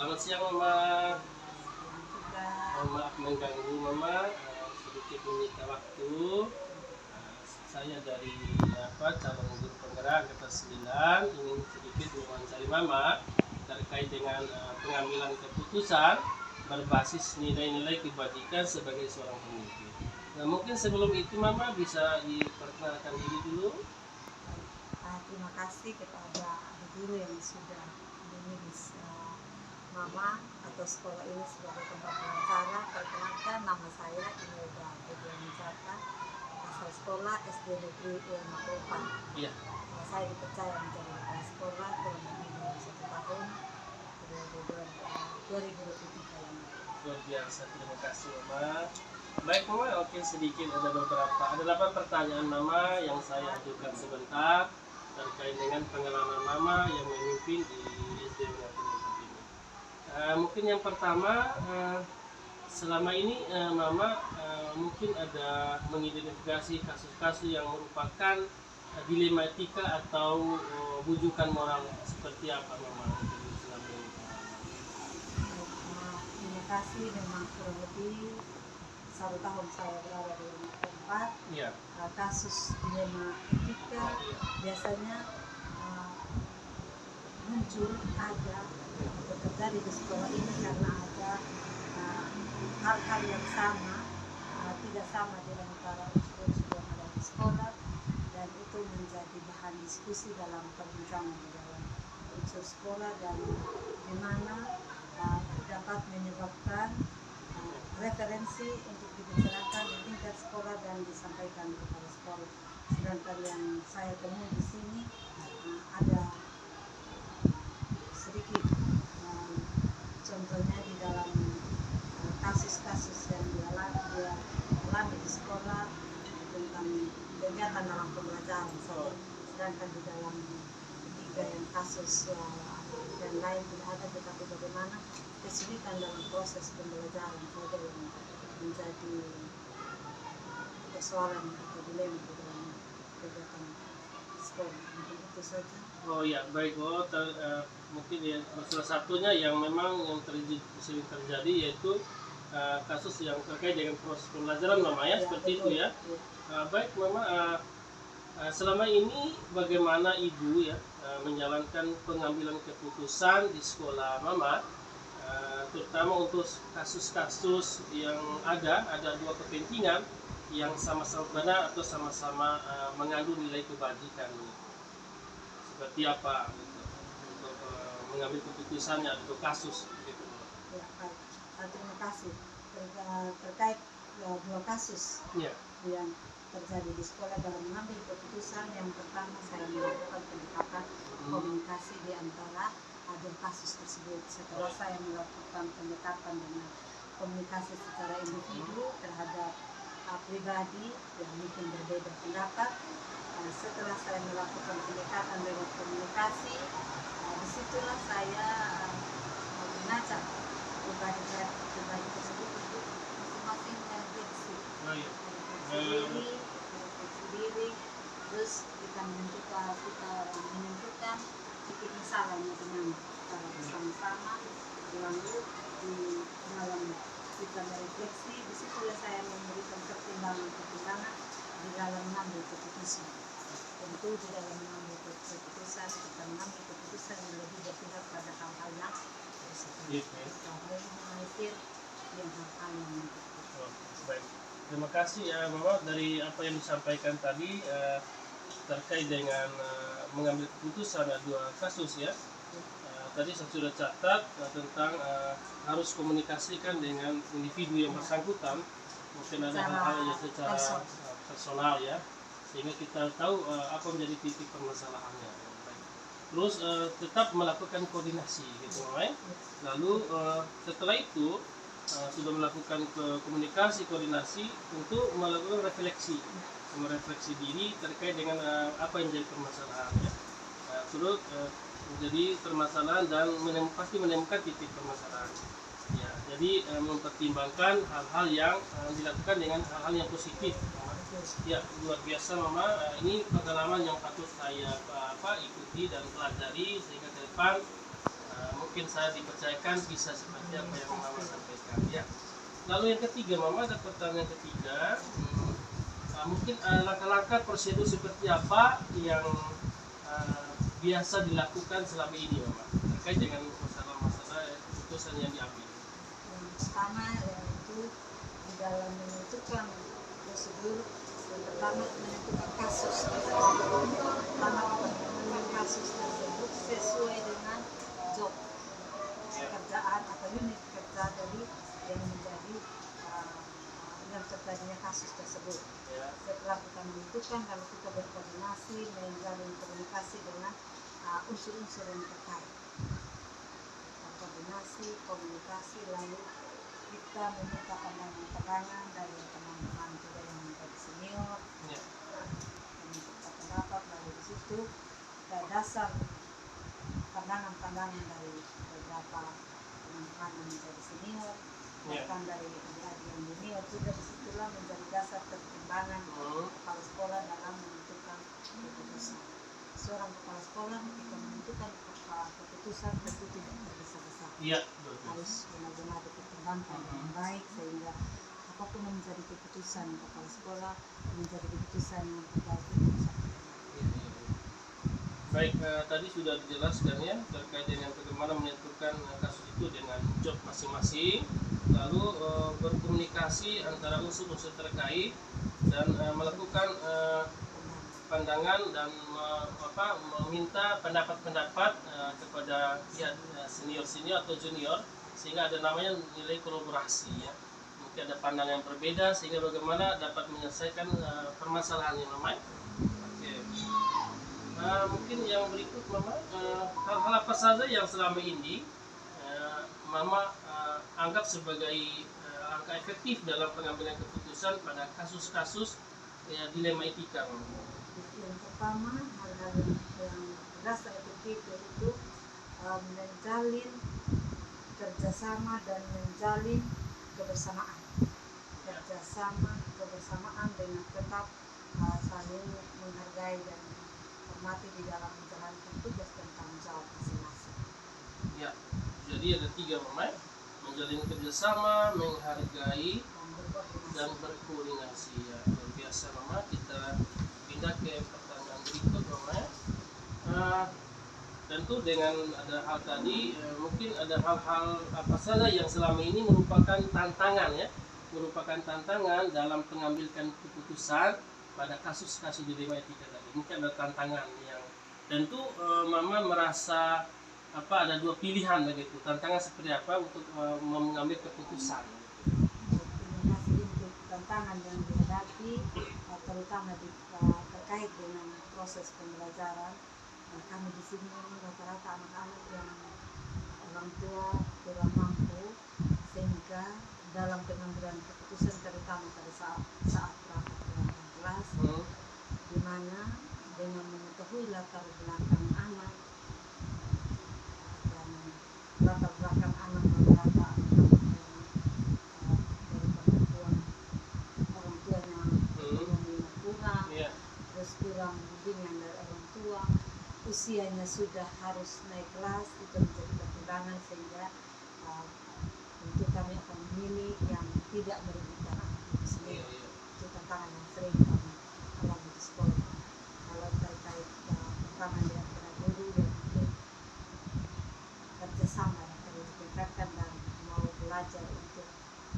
Selamat siang Mama. Mohon maaf mengganggu Mama, sedikit menyita waktu. Saya dari calon guru penggerak kelas 9 ingin sedikit mewawancari Mama terkait dengan pengambilan keputusan berbasis nilai-nilai kebajikan sebagai seorang pemimpin. Nah, mungkin sebelum itu Mama bisa diperkenalkan diri dulu. Terima kasih kepada guru yang sudah memilih Mama atau sekolah ini sebagai tempat wawancara. Perkenalkan, nama saya Imelda Budianjata, asal sekolah SD Negeri Ulama Kopan. Iya. Saya dipercaya menjadi kepala sekolah kurang lebih 1 tahun, 2023 yang luar biasa, terima kasih Mama. Baik Mama, oke, sedikit ada 8 pertanyaan Mama yang saya ajukan sebentar terkait dengan pengalaman Mama yang memimpin di SD Negeri ini. Mungkin yang pertama, selama ini Mama mungkin ada mengidentifikasi kasus-kasus yang merupakan dilema etika atau bujukan moral seperti apa Mama selama ini? Terima kasih. Memang kurang lebih 1 tahun saya berada di rumah tempat. Iya. Kasus dilema etika biasanya muncul ada terjadi di sekolah ini karena ada hal-hal yang sama, tidak sama di antara unsur-unsur yang ada di sekolah, dan itu menjadi bahan diskusi dalam perbincangan di dalam unsur sekolah, dan di mana dapat menyebabkan referensi untuk dibicarakan di tingkat sekolah dan disampaikan kepada sekolah. Sedangkan yang saya temui di sini ada sedikit contohnya di dalam kasus-kasus yang dialami di sekolah tentang kegiatan dalam pembelajaran saja. Sedangkan di dalam ketiga yang kasus yang lain tidak ada, tetapi bagaimana kesulitan dalam proses pembelajaran saja yang menjadi persoalan atau dilema di dalam kegiatan sekolah. Mungkin itu saja. Oh ya, baik. Mungkin ya salah satunya yang memang yang sering terjadi yaitu kasus yang terkait dengan proses pembelajaran Mama ya, seperti betul. Itu ya. Baik Mama, selama ini bagaimana Ibu ya menjalankan pengambilan keputusan di sekolah Mama, terutama untuk kasus-kasus yang ada dua kepentingan yang sama-sama benar atau sama-sama mengandung nilai kebajikan. Seperti apa gitu, untuk mengambil keputusannya untuk kasus gitu. Ya, baik. Terima kasih. Terkait dua kasus yang terjadi di sekolah dalam mengambil keputusan, yang pertama saya melakukan pendekatan komunikasi di antara dua kasus tersebut. Setelah saya melakukan pendekatan dengan komunikasi secara individu terhadap pribadi yang mungkin berbeda pendapat, setelah saya melakukan pendekatan dengan komunikasi, disitulah saya mengajak pribadi tersebut untuk masing-masing merefleksi diri, terus kita menentukan titik masalahnya dengan cara bersama-sama, lalu di dalam kita merefleksi, disitulah saya memberikan pertimbangan di dalam mengambil keputusan. Tentu di dalam mengambil keputusan, kita mengambil keputusan yang lebih berpihak pada hal-hal yang baik. Terima kasih ya Mama, dari apa yang disampaikan tadi terkait dengan mengambil keputusan ada dua kasus ya. Tadi saya sudah catat tentang harus komunikasikan dengan individu yang bersangkutan, mungkin ada hal-hal yang secara personal ya, sehingga kita tahu apa menjadi titik permasalahannya. Terus tetap melakukan koordinasi gitu ya. Lalu setelah itu sudah melakukan komunikasi koordinasi, untuk melakukan merefleksi diri terkait dengan apa yang menjadi permasalahan ya. Terus menjadi permasalahan dan pasti menemukan titik permasalahan ya. Jadi mempertimbangkan hal-hal yang dilakukan dengan hal-hal yang positif ya. Luar biasa Mama, ini pengalaman yang patut saya ikuti dan pelajari, sehingga ke depan mungkin saya dipercayakan bisa seperti apa yang Mama sampaikan ya. Lalu yang ketiga, Mama ada pertanyaan ketiga. Mungkin langkah-langkah prosedur seperti apa yang biasa dilakukan selama ini, Mama, terkait dengan masalah-masalah keputusan yang diambil. Yang pertama yaitu di dalam menentukan prosedur, yang pertama menentukan kasus. Pertama menentukan kasus tersebut sesuai dengan job pekerjaan atau unit kerja dari yang menjadi yang terjadinya kasus tersebut. Setelah kita menentukan, lalu kita berkoordinasi, menjalin komunikasi dengan unsur-unsur yang terkait. Koordinasi, komunikasi, lalu kita meminta pandangan dari teman-teman juga yang menjadi senior, meminta pendapat, lalu di situ dasar pandangan-pandangan dari beberapa teman-teman yang menjadi senior, bahkan dari adik-adik yang junior juga disitulah menjadi dasar pertimbangan kepala sekolah dalam menentukan keputusan. Seorang kepala sekolah ketika menentukan keputusan tentu tidak tergesa-gesa. Harus benar-benar dipertimbangkan dengan baik sehingga apapun yang menjadi keputusan kepala sekolah menjadi keputusan yang terbaik untuk satu. Baik, tadi sudah dijelaskan ya terkait dengan bagaimana menentukan kasus itu dengan job masing-masing, lalu berkomunikasi antara unsur-unsur terkait dan melakukan pandangan dan meminta pendapat-pendapat kepada senior-senior atau junior sehingga ada namanya nilai kolaborasi ya. Mungkin ada pandangan yang berbeda sehingga bagaimana dapat menyelesaikan permasalahan yang namanya. Mungkin yang berikut, Mama, hal-hal apa saja yang selama ini Mama anggap sebagai angka efektif dalam pengambilan keputusan pada kasus-kasus dilema etika, Mama? Yang pertama, hal-hal yang dirasa efektif yaitu menjalin kerjasama dan menjalin kebersamaan. Kebersamaan dengan tetap saling menghargai dan hormati di dalam menjalankan tugas dan tanggung jawab masing-masing. Ya, jadi ada 3, Mama, menjalin kerjasama, menghargai, dan berkoordinasi. Ya, luar biasa, Mama. Kita pindah ke pertanyaan berikut, Mama. Tentu dengan ada hal tadi, mungkin ada hal-hal apa saja yang selama ini merupakan tantangan ya, merupakan tantangan dalam pengambilan keputusan pada kasus-kasus dilema etika tadi. Mungkin ada tantangan yang tentu Mama merasa ada 2 pilihan begitu. Tantangan seperti apa untuk mengambil keputusan? Terima kasih untuk tantangan yang dihadapi terutama terkait dengan proses pembelajaran. Kami di sini rata-rata anak-anak yang orang tua kurang mampu sehingga dalam pengambilan keputusan terutama pada saat rapat perangkat kelas di mana dengan mengetahui latar belakang anak dan latar belakang anak rata-rata anak-anak dari kemampuan orang tuanya ekonominya kurang, terus kurang bimbingan dari orang tua, usianya sudah harus naik kelas, itu menjadi pertimbangan sehingga tentu kami akan memilih yang tidak merugikan anak itu sendiri. Itu tantangan yang sering kami alami di sekolah. Kalau terkait pertama di antara guru yang mungkin kerjasama yang perlu ditingkatkan dan mau belajar untuk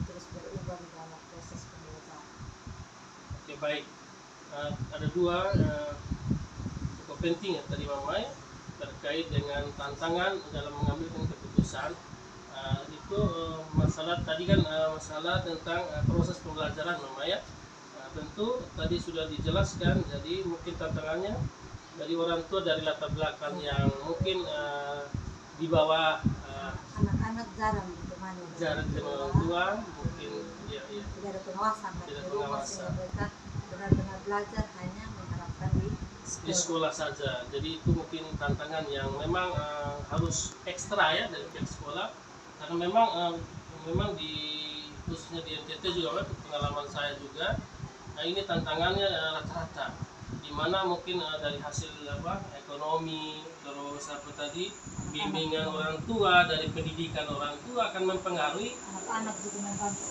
terus berubah di dalam proses pembelajaran. Oke, baik. Ada 2 cukup penting ya tadi, Mama, terkait dengan tantangan dalam mengambil keputusan. Itu masalah tadi kan masalah tentang proses pembelajaran, Mama ya. Tentu tadi sudah dijelaskan, jadi mungkin tantangannya dari orang tua dari latar belakang yang mungkin di bawah anak-anak jarang ditemani orang tua, mungkin tidak ada pengawasan dari rumah sehingga mereka benar-benar belajar hanya mengharapkan di sekolah saja. Jadi itu mungkin tantangan yang memang harus ekstra ya dari pihak sekolah, karena memang di khususnya di NTT juga, pengalaman saya juga, ini tantangannya rata-rata di mana mungkin dari hasil ekonomi, terus tadi bimbingan orang tua, dari pendidikan orang tua akan mempengaruhi anak-anak juga membantu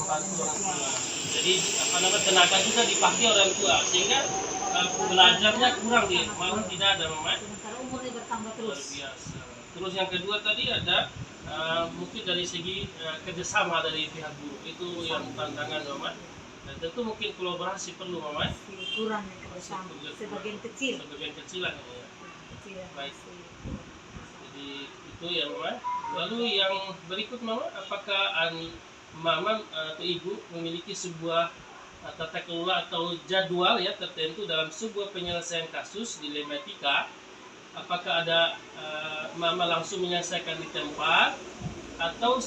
orang tua. Jadi tenaga juga dipakai orang tua, sehingga belajarnya kurang malah tidak ada Mama. Sementara umurnya bertambah terus. Luar biasa. Terus yang kedua tadi ada mungkin dari segi kerjasama dari pihak guru, itu yang tantangan Mama. Dan tentu mungkin kolaborasi perlu Mama. Kurang kerjasama, sebagian kecil. Sebagian kecil lah ya. Kecil. Baik. Jadi itu ya Mama. Lalu yang berikut Mama, apakah Mama atau Ibu memiliki sebuah tata kelola atau jadwal ya tertentu dalam sebuah penyelesaian kasus dilematika? Apakah ada Mama langsung menyelesaikan di tempat atau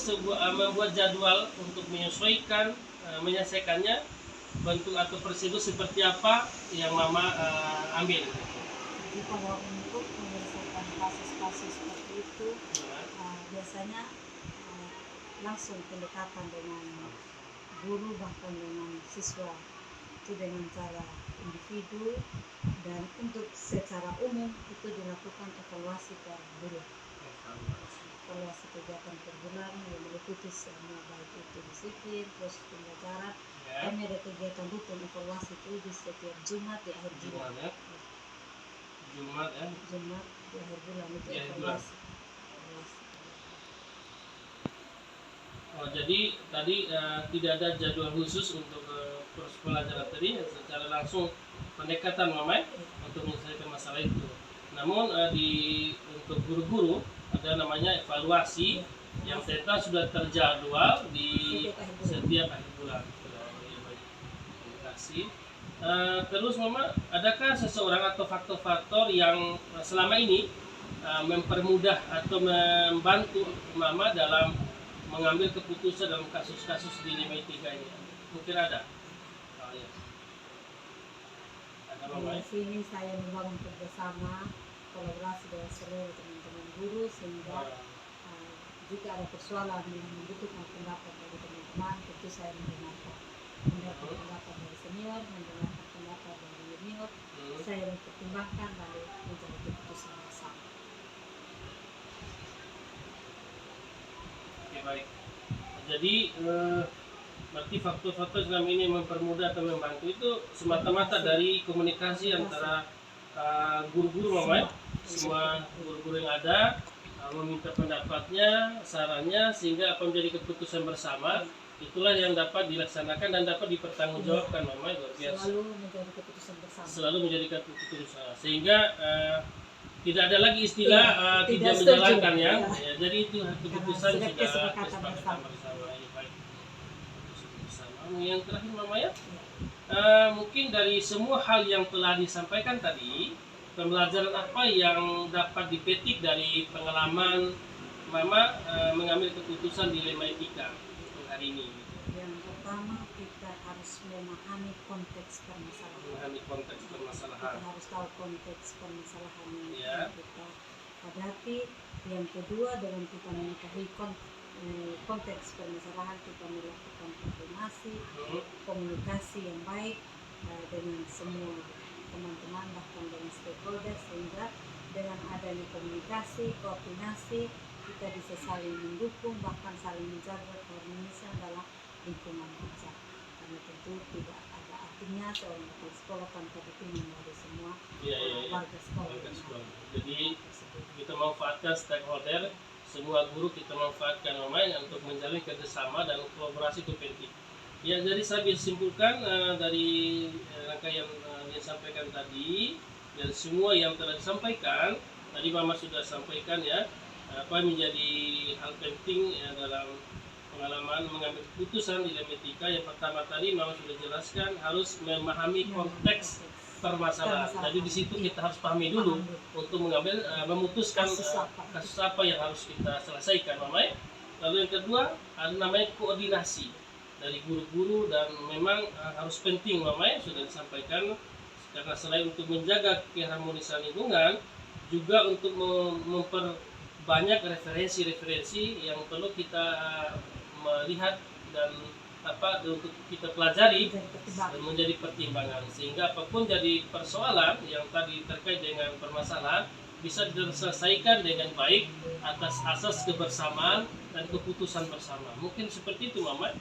membuat jadwal untuk menyesuaikan menyelesaikannya, bentuk atau prosedur seperti apa yang Mama ambil? Jadi kalau untuk menyelesaikan kasus-kasus seperti itu biasanya langsung pendekatan dengan guru bahkan dengan siswa, itu dengan cara individu, dan untuk secara umum itu dilakukan evaluasi per bulan, evaluasi kegiatan per bulan yang meliputi semua, baik itu disiplin, proses pembelajaran. Kami ada kegiatan rutin evaluasi itu di setiap Jumat di akhir bulan. Jumat di akhir bulan itu evaluasi. Oh, jadi tadi tidak ada jadwal khusus untuk proses pelajaran tadi, secara langsung pendekatan Mama untuk menyelesaikan masalah itu. Namun untuk guru-guru ada namanya evaluasi yang ternyata sudah terjadwal di setiap akhir bulan. Terima kasih. Terus Mama, adakah seseorang atau faktor-faktor yang selama ini mempermudah atau membantu Mama dalam mengambil keputusan dalam kasus-kasus dilematika ini? Mungkin ada. Oh, ya. Ada Mama? Di sini saya membangun kerjasama, kolaborasi dengan seluruh teman-teman guru, sehingga jika ada persoalan yang membutuhkan pendapat dari teman-teman, tentu saya mendengarkan pendapat dari senior, mendengarkan pendapat dari junior, saya mempertimbangkan lalu menjadi keputusan bersama. Oke, baik. Jadi berarti faktor-faktor selama ini mempermudah atau membantu itu semata-mata dari komunikasi antara guru-guru Mama, semua guru-guru yang ada meminta pendapatnya, sarannya, sehingga apa menjadi keputusan bersama, itulah yang dapat dilaksanakan dan dapat dipertanggungjawabkan Mama. Luar biasa. Selalu menjadi keputusan bersama. Selalu menjadi keputusan bersama, sehingga tidak ada lagi istilah tidak menjalankan ya. Jadi itu keputusan sudah kesepakatan bersama. Ya, baik. Bersama. Yang terakhir Mama ya, mungkin dari semua hal yang telah disampaikan tadi, pembelajaran apa yang dapat dipetik dari pengalaman Mama mengambil keputusan dilema etika hari ini? Yang pertama, kita harus memahami konteks permasalahan. Kita harus tahu konteks permasalahan yang kita hadapi. Yang kedua, dengan kita mengetahui konteks permasalahan, kita melakukan komunikasi yang baik dengan semua teman-teman, bahkan dengan stakeholder, sehingga dengan adanya komunikasi, koordinasi, kita bisa saling mendukung, bahkan saling menjaga keharmonisan dalam lingkungan kerja. Karena tentu tidak ada artinya seorang kepala sekolah tanpa dukungan dari semua warga sekolah. Jadi kita manfaatkan stakeholder, semua guru kita manfaatkan Mama untuk menjalin kerjasama dan kolaborasi itu penting. Ya, jadi saya bisa simpulkan dari rangkaian yang disampaikan tadi, dan semua yang telah disampaikan tadi Mama sudah sampaikan ya, apa menjadi hal penting ya, dalam pengalaman mengambil keputusan di dilematika. Yang pertama tadi Mama sudah jelaskan, harus memahami konteks permasalahan. Jadi di situ kita harus pahami dulu untuk mengambil memutuskan kasus apa yang harus kita selesaikan Mama. Lalu yang kedua ada namanya koordinasi dari guru-guru, dan memang harus penting Mama sudah disampaikan, karena selain untuk menjaga keharmonisan lingkungan, juga untuk memperbanyak referensi-referensi yang perlu kita melihat dan untuk kita pelajari Jadi pertimbangan. menjadi pertimbangan, sehingga apapun jadi persoalan yang tadi terkait dengan permasalahan bisa diselesaikan dengan baik atas asas kebersamaan dan keputusan bersama. Mungkin seperti itu Mama.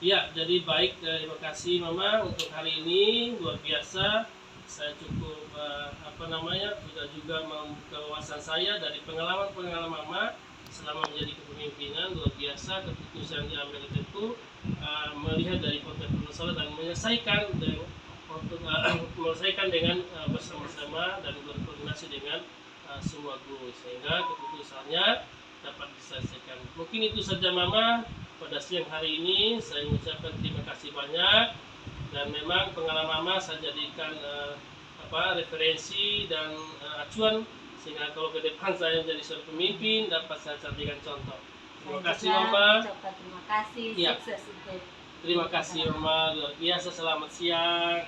Ya, jadi baik, terima kasih Mama untuk hari ini, luar biasa. Saya cukup sudah juga membuka wawasan saya dari pengalaman Mama selama menjadi kepemimpinan. Luar biasa keputusan yang diambil itu melihat dari konteks permasalahan dan menyelesaikan dengan bersama-sama dan berkoordinasi dengan semua guru, sehingga keputusannya dapat diselesaikan. Mungkin itu saja Mama pada siang hari ini. Saya mengucapkan terima kasih banyak, dan memang pengalaman Mama saya jadikan referensi dan acuan, sehingga kalau ke depan saya menjadi seorang pemimpin dapat saya jadikan contoh. Terima kasih Mama. Terima kasih. Ya. Sukses untuk Terima kasih Mama, luar biasa. Selamat siang.